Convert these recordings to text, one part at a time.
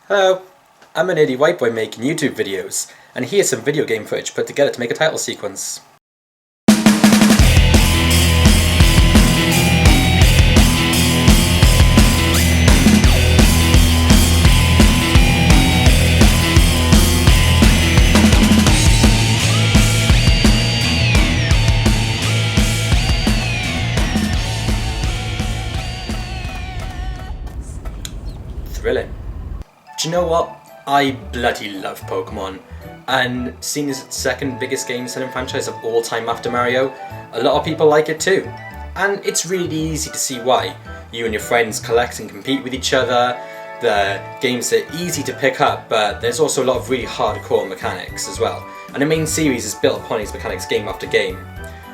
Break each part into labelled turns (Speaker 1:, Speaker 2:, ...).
Speaker 1: Hello, I'm a nerdy white boy making YouTube videos, and here's some video game footage put together to make a title sequence. Thrilling. Do you know what? I bloody love Pokémon, and seeing as it's the second biggest game selling franchise of all time after Mario, a lot of people like it too. And it's really easy to see why. You and your friends collect and compete with each other, the games are easy to pick up, but there's also a lot of really hardcore mechanics as well. And the main series is built upon these mechanics game after game.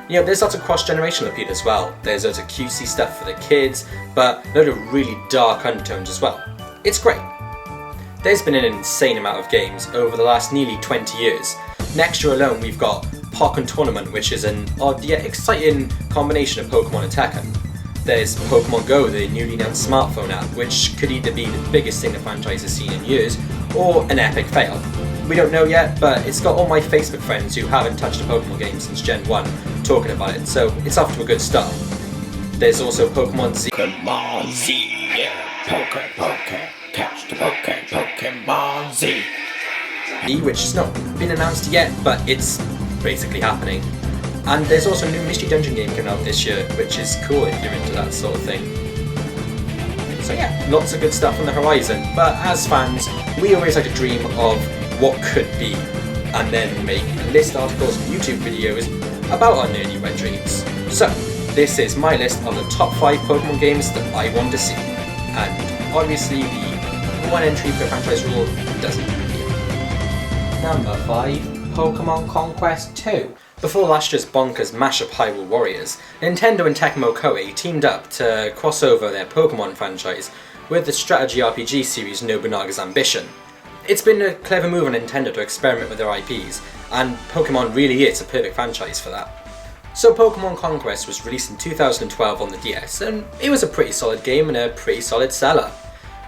Speaker 1: You know, there's lots of cross-generational appeal as well. There's loads of cutesy stuff for the kids, but a load of really dark undertones as well. It's great. There's been an insane amount of games over the last nearly 20 years. Next year alone we've got Pokémon Tournament, which is an odd yet exciting combination of Pokémon and Tekken. There's Pokémon Go, the newly announced smartphone app, which could either be the biggest thing the franchise has seen in years, or an epic fail. We don't know yet, but it's got all my Facebook friends who haven't touched a Pokémon game since Gen 1 talking about it, so it's off to a good start. There's also Pokémon Z.
Speaker 2: Pokémon Z, yeah. Catch the Pokémon Z.
Speaker 1: Which has not been announced yet, but it's basically happening. And there's also a new Mystery Dungeon game coming out this year, which is cool if you're into that sort of thing. So yeah, lots of good stuff on the horizon, but as fans, we always like to dream of what could be, and then make list articles and YouTube videos about our nerdy wet dreams. So, this is my list of the top 5 Pokemon games that I want to see. And obviously the one entry per franchise rule doesn't appeal. Number 5, Pokémon Conquest 2. Before last year's bonkers mashup Hyrule Warriors, Nintendo and Tecmo Koei teamed up to cross over their Pokémon franchise with the strategy RPG series Nobunaga's Ambition. It's been a clever move on Nintendo to experiment with their IPs, and Pokémon really is a perfect franchise for that. So Pokémon Conquest was released in 2012 on the DS, and it was a pretty solid game and a pretty solid seller.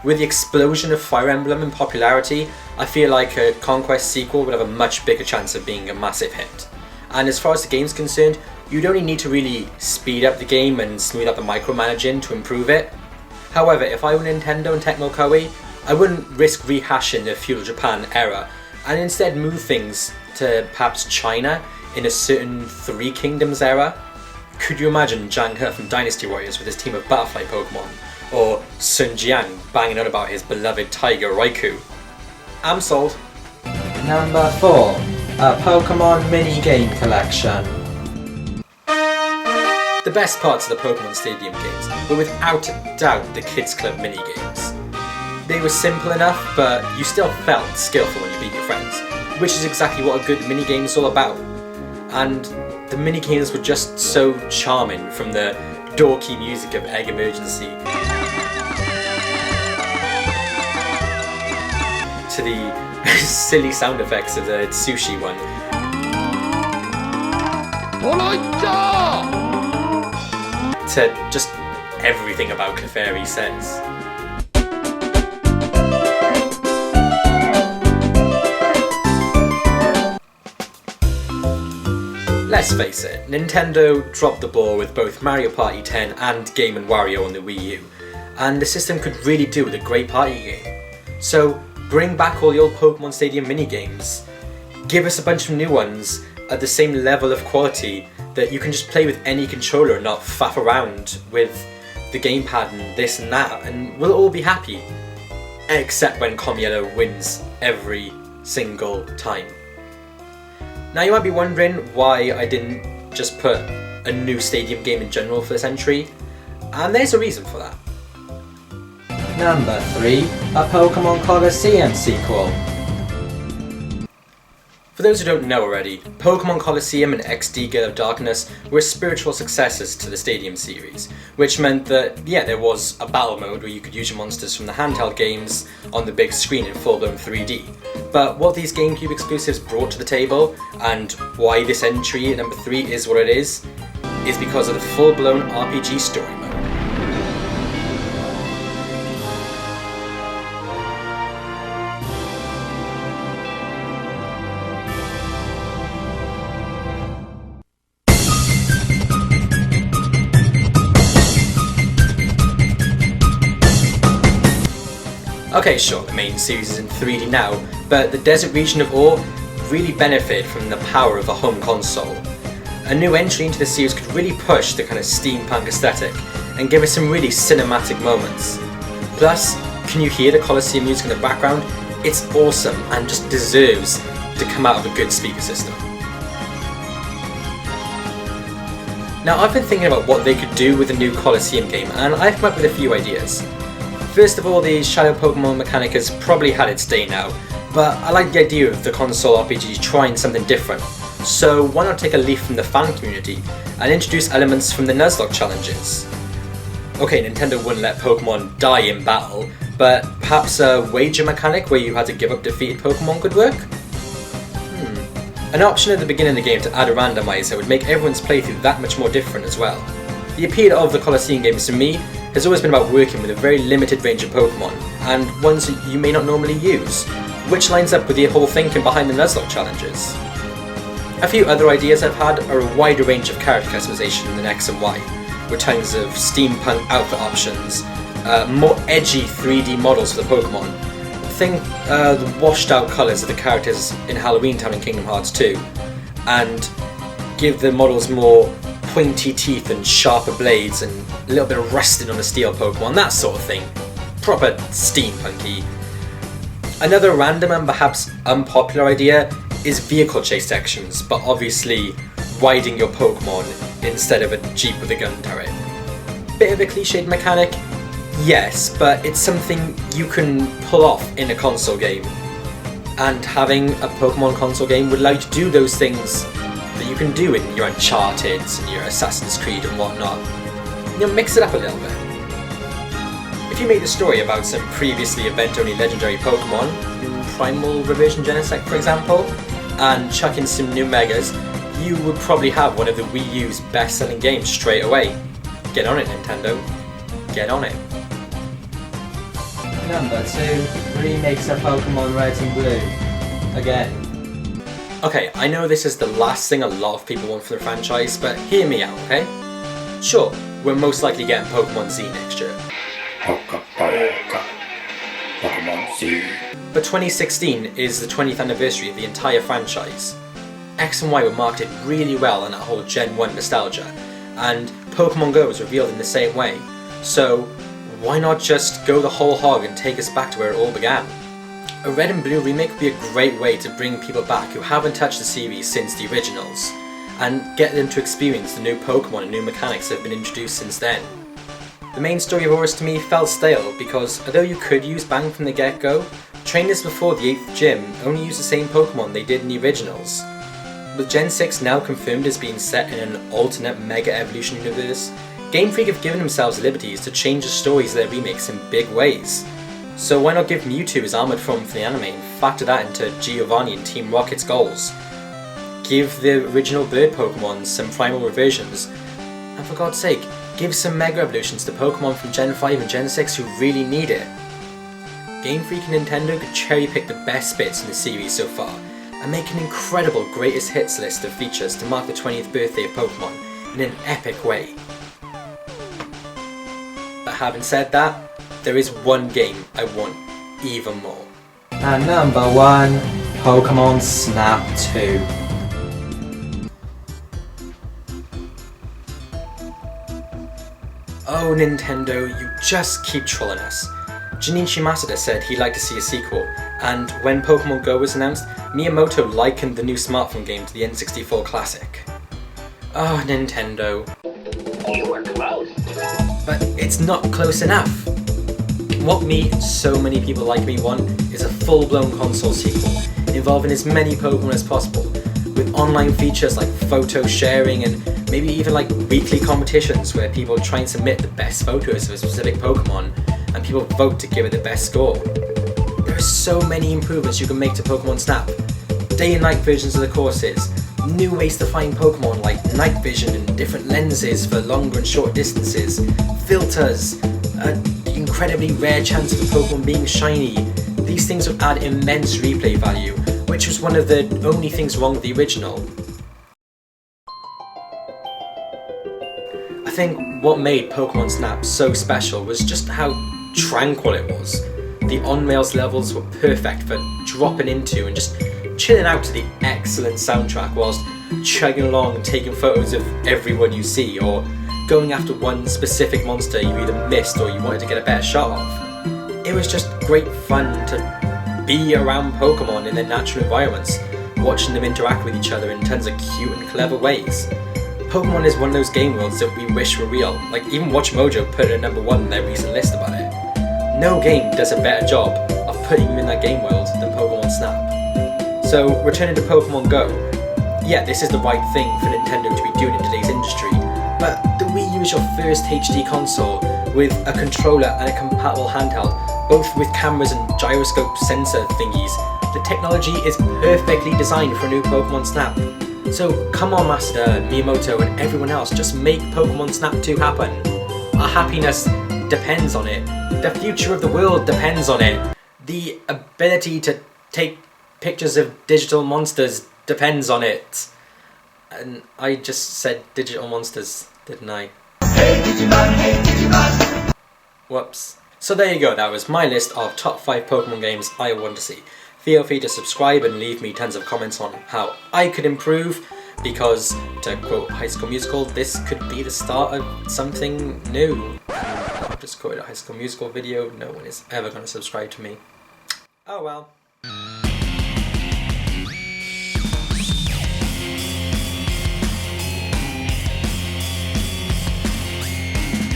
Speaker 1: With the explosion of Fire Emblem in popularity, I feel like a Conquest sequel would have a much bigger chance of being a massive hit. And as far as the game's concerned, you'd only need to really speed up the game and smooth out the micromanaging to improve it. However, if I were Nintendo and Tecmo Koei, I wouldn't risk rehashing the feudal Japan era, and instead move things to perhaps China in a certain Three Kingdoms era. Could you imagine Zhang He from Dynasty Warriors with his team of Butterfly Pokemon? Or Sun Jian banging on about his beloved Tiger Raikou? I'm sold. Number 4. A Pokemon Mini-Game Collection. The best parts of the Pokemon Stadium games were without a doubt the Kids Club mini-games. They were simple enough, but you still felt skillful when you beat your friends, which is exactly what a good minigame is all about. And the minigames were just so charming, from the dorky music of Egg Emergency to the silly sound effects of the sushi one. To just everything about Clefairy says. Let's face it, Nintendo dropped the ball with both Mario Party 10 and Game & Wario on the Wii U, and the system could really do with a great party game. So bring back all the old Pokemon Stadium minigames, give us a bunch of new ones at the same level of quality that you can just play with any controller and not faff around with the gamepad and this and that, and we'll all be happy. Except when Comiello wins every single time. Now you might be wondering why I didn't just put a new stadium game in general for this entry, and there's a reason for that. Number 3, a Pokémon Colosseum sequel. For those who don't know already, Pokémon Colosseum and XD Gale of Darkness were spiritual successors to the Stadium series, which meant that, yeah, there was a battle mode where you could use your monsters from the handheld games on the big screen in full-blown 3D. But what these GameCube exclusives brought to the table, and why this entry at number 3 is what it is because of the full-blown RPG story mode. Okay, sure, the main series is in 3D now, but the desert region of Ore really benefited from the power of a home console. A new entry into the series could really push the kind of steampunk aesthetic and give us some really cinematic moments. Plus, can you hear the Colosseum music in the background? It's awesome and just deserves to come out of a good speaker system. Now, I've been thinking about what they could do with a new Colosseum game, and I've come up with a few ideas. First of all, the Shadow Pokemon mechanic has probably had its day now, but I like the idea of the console RPG trying something different. So why not take a leaf from the fan community and introduce elements from the Nuzlocke challenges? Okay, Nintendo wouldn't let Pokemon die in battle, but perhaps a wager mechanic where you had to give up defeated Pokemon could work? An option at the beginning of the game to add a randomizer would make everyone's playthrough that much more different as well. The appeal of the Colosseum games to me has always been about working with a very limited range of Pokemon, and ones that you may not normally use, which lines up with the whole thinking behind the Nuzlocke challenges. A few other ideas I've had are a wider range of character customization than X and Y, with tons of steampunk outfit options, more edgy 3D models for the Pokemon. Think the washed out colours of the characters in Halloween Town and Kingdom Hearts 2, and give the models more pointy teeth and sharper blades and a little bit of rusting on the steel Pokemon, that sort of thing. Proper steampunky. Another random and perhaps unpopular idea is vehicle chase sections, but obviously riding your Pokemon instead of a Jeep with a gun turret. Bit of a cliched mechanic, yes, but it's something you can pull off in a console game. And having a Pokemon console game would allow you to do those things that you can do in your Uncharted and your Assassin's Creed and whatnot. You know, mix it up a little bit. If you made a story about some previously event-only legendary Pokemon, Primal Reversion Genesect for example, and chuck in some new Megas, you would probably have one of the Wii U's best-selling games straight away. Get on it, Nintendo. Get on it.
Speaker 3: Number 2 remakes of Pokemon Red and Blue. Again.
Speaker 1: Okay, I know this is the last thing a lot of people want for the franchise, but hear me out, okay? Sure, we're most likely getting Pokemon Z next year.
Speaker 2: Pokemon Z.
Speaker 1: But 2016 is the 20th anniversary of the entire franchise. X and Y were marketed really well in that whole Gen 1 nostalgia, and Pokemon Go was revealed in the same way. So why not just go the whole hog and take us back to where it all began? A Red and Blue remake would be a great way to bring people back who haven't touched the series since the originals, and get them to experience the new Pokemon and new mechanics that have been introduced since then. The main story of Oris to me felt stale because although you could use Bang from the get-go, trainers before the 8th gym only used the same Pokemon they did in the originals. With Gen 6 now confirmed as being set in an alternate Mega Evolution universe, Game Freak have given themselves liberties to change the stories of their remakes in big ways. So why not give Mewtwo his armoured form for the anime and factor that into Giovanni and Team Rocket's goals? Give the original bird Pokemon some primal reversions, and for God's sake, give some Mega Evolutions to Pokemon from Gen 5 and Gen 6 who really need it. Game Freak and Nintendo could cherry pick the best bits in the series so far, and make an incredible greatest hits list of features to mark the 20th birthday of Pokemon in an epic way. But having said that, there is one game I want even more.
Speaker 3: And number 1, Pokemon Snap 2.
Speaker 1: Oh Nintendo, you just keep trolling us. Junichi Masuda said he'd like to see a sequel, and when Pokemon Go was announced, Miyamoto likened the new smartphone game to the N64 classic. Oh Nintendo.
Speaker 2: You were close.
Speaker 1: But it's not close enough. What me and so many people like me want is a full-blown console sequel, involving as many Pokemon as possible, with online features like photo sharing and maybe even like weekly competitions where people try and submit the best photos of a specific Pokemon and people vote to give it the best score. There are so many improvements you can make to Pokemon Snap. Day and night versions of the courses, new ways to find Pokemon like night vision and different lenses for longer and short distances, filters, an incredibly rare chance of a Pokemon being shiny. These things would add immense replay value, which was one of the only things wrong with the original. I think what made Pokemon Snap so special was just how tranquil it was. The on-rails levels were perfect for dropping into and just chilling out to the excellent soundtrack whilst chugging along and taking photos of everyone you see, or going after one specific monster you either missed or you wanted to get a better shot of. It was just great fun to be around Pokemon in their natural environments, watching them interact with each other in tons of cute and clever ways. Pokemon is one of those game worlds that we wish were real. Like, even Watch Mojo put it at number 1 in their recent list about it. No game does a better job of putting you in that game world than Pokemon Snap. So, returning to Pokemon Go, yeah, this is the right thing for Nintendo to be doing in today's industry, but the Wii U is your first HD console with a controller and a compatible handheld, both with cameras and gyroscope sensor thingies. The technology is perfectly designed for a new Pokemon Snap. So come on Master, Miyamoto and everyone else, just make Pokemon Snap 2 happen. Our happiness depends on it. The future of the world depends on it. The ability to take pictures of digital monsters depends on it. And I just said digital monsters, didn't I? Hey Digimon, hey Digimon! Whoops. So there you go, that was my list of top 5 Pokemon games I want to see. Feel free to subscribe and leave me tons of comments on how I could improve, because, to quote High School Musical, this could be the start of something new. I've just quoted a High School Musical video, no one is ever going to subscribe to me. Oh well.